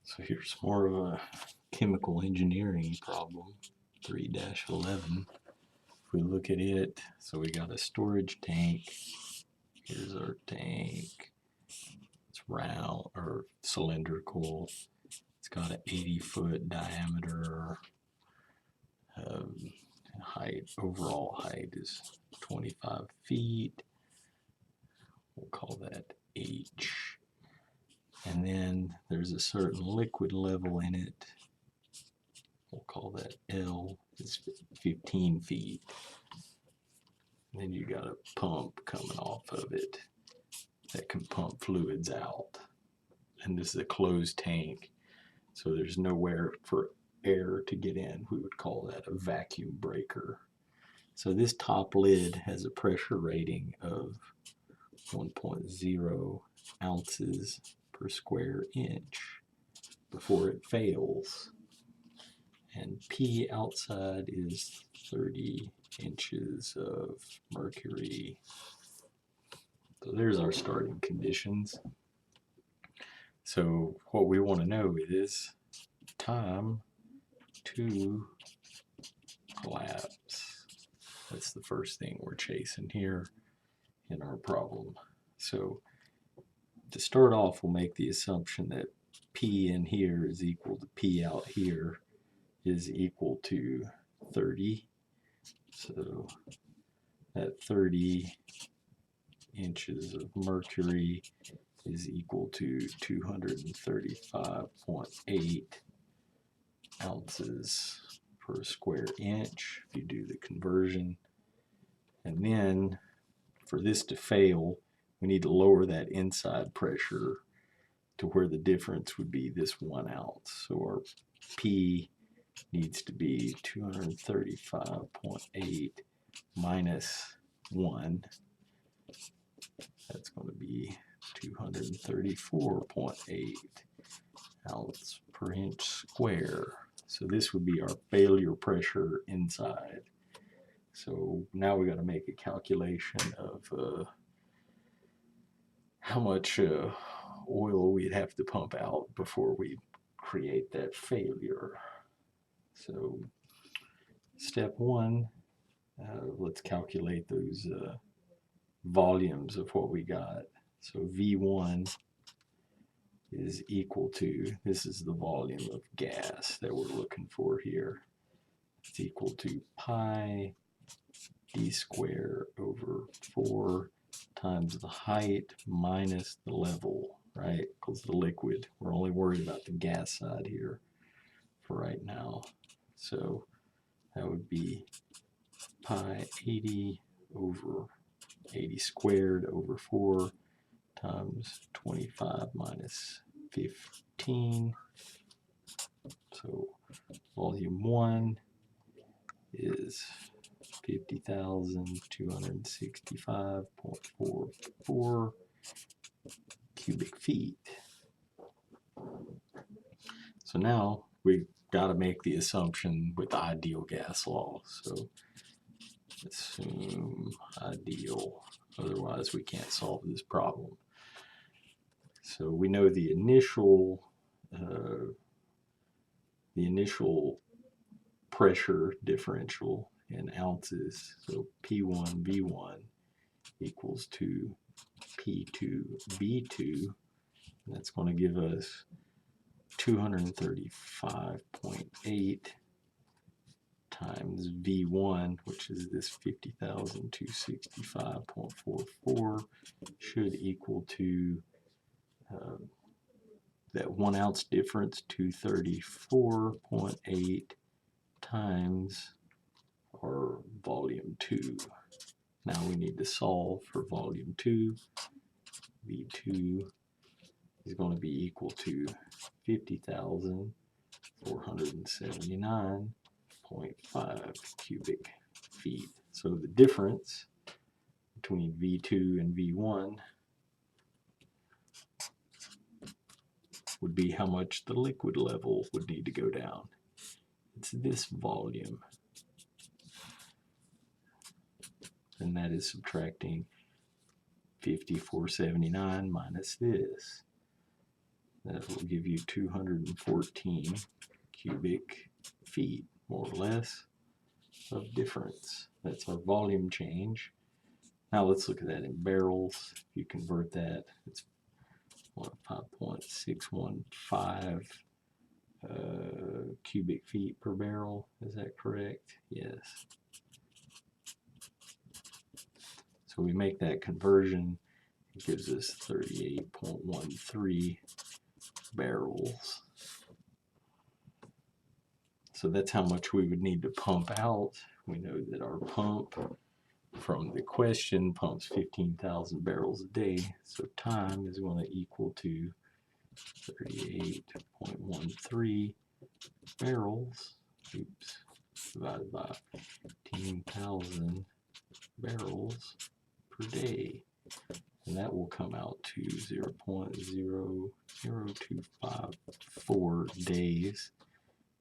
So here's more of a chemical engineering problem, 3-11. If we look at it, so we got a storage tank. Here's our tank. It's round or cylindrical. It's got an 80-foot diameter. Overall height is 25 feet. We'll call that H. And then there's a certain liquid level in it. We'll call that L. It's 15 feet. And then you got a pump coming off of it that can pump fluids out. And this is a closed tank, so there's nowhere for air to get in. We would call that a vacuum breaker. So this top lid has a pressure rating of 1.0 ounces per square inch before it fails. And P outside is 30 inches of mercury. So there's our starting conditions. So what we want to know is time to collapse. That's the first thing we're chasing here in our problem. So to start off, we'll make the assumption that P in here is equal to P out here is equal to 30. So that 30 inches of mercury is equal to 235.8 ounces per square inch if you do the conversion. And then for this to fail, we need to lower that inside pressure to where the difference would be this 1 ounce. So our P needs to be 235.8 minus 1. That's going to be 234.8 ounce per inch square. So this would be our failure pressure inside. So now we got to make a calculation of how much oil we'd have to pump out before we create that failure. So step one, let's calculate those volumes of what we got. So V1 is equal to, this is the volume of gas that we're looking for here. It's equal to pi d squared over 4 times the height minus the level, right? Because the liquid, we're only worried about the gas side here for right now. So that would be pi 80 over 80 squared over 4 times 25 minus 15. So volume 1 is 50,265.44 cubic feet. So now we've got to make the assumption with the ideal gas law. So assume ideal, otherwise we can't solve this problem. So we know the initial pressure differential in ounces. So P1 V1 equals to P2 V2. And that's going to give us 235.8 times V1, which is this 50,265.44, should equal to that 1 ounce difference, 234.8 times our volume 2. Now we need to solve for volume 2. V2 is going to be equal to 50,479.5 cubic feet. So the difference between V2 and V1 would be how much the liquid level would need to go down. It's this volume. And that is subtracting 5479 minus this. That will give you 214 cubic feet, more or less, of difference. That's our volume change. Now let's look at that in barrels. If you convert that, it's 5.615 cubic feet per barrel. Is that correct? Yes. So we make that conversion. It gives us 38.13 barrels. So that's how much we would need to pump out. We know that our pump from the question pumps 15,000 barrels a day. So time is going to equal to 38.13 barrels, divided by 15,000 barrels per day. And that will come out to 0.00254 days,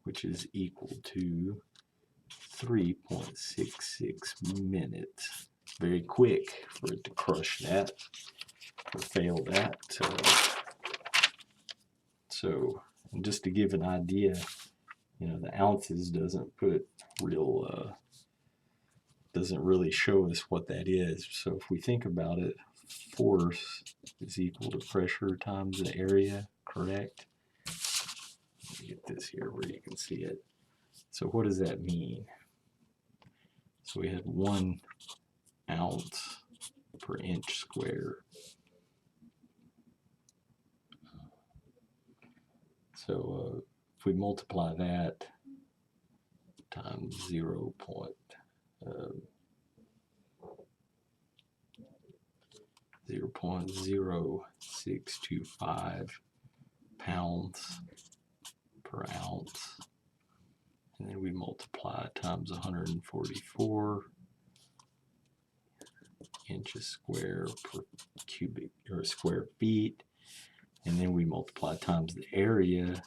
which is equal to 3.66 minutes. Very quick for it to crush that or fail that. So just to give an idea, the ounces doesn't really show us what that is. So if we think about it, force is equal to pressure times the area, correct? Let me get this here where you can see it. So what does that mean? So we had 1 ounce per inch square. So if we multiply that times 0.0625 pounds per ounce, and then we multiply times 144 inches square per cubic or square feet, and then we multiply times the area.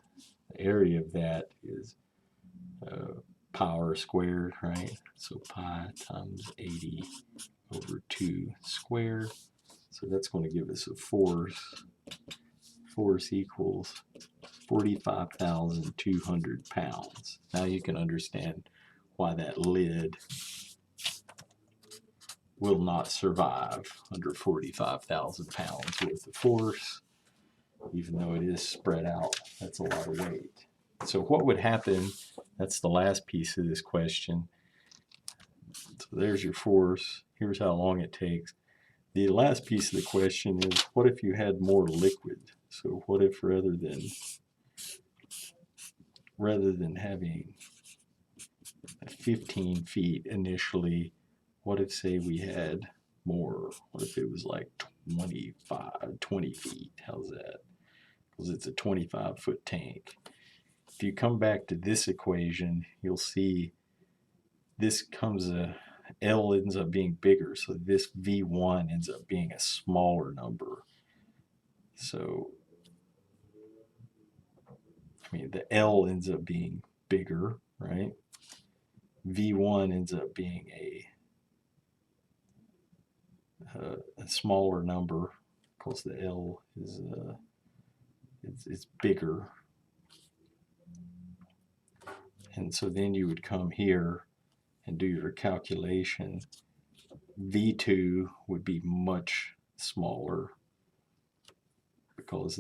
The area of that is power squared, right? So pi times 80 over 2 squared. So that's going to give us a force. Force equals 45,200 pounds. Now you can understand why that lid will not survive under 45,000 pounds worth of force, even though it is spread out. That's a lot of weight. So what would happen, that's the last piece of this question. So there's your force. Here's how long it takes. The last piece of the question is, what if you had more liquid? So what if rather than having 15 feet initially, what if, say, we had more? What if it was like 20 feet? How's that? Because it's a 25-foot tank. If you come back to this equation, you'll see this L ends up being bigger, so this V1 ends up being a smaller number. So, the L ends up being bigger, right? V1 ends up being a smaller number because the L is it's bigger. And so then you would come here and do your calculation. V2 would be much smaller because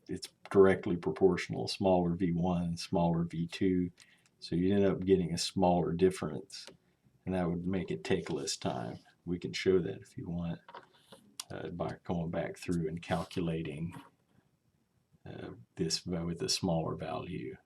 it's directly proportional. Smaller V1, smaller V2. So you end up getting a smaller difference, and that would make it take less time. We can show that if you want by going back through and calculating this with a smaller value.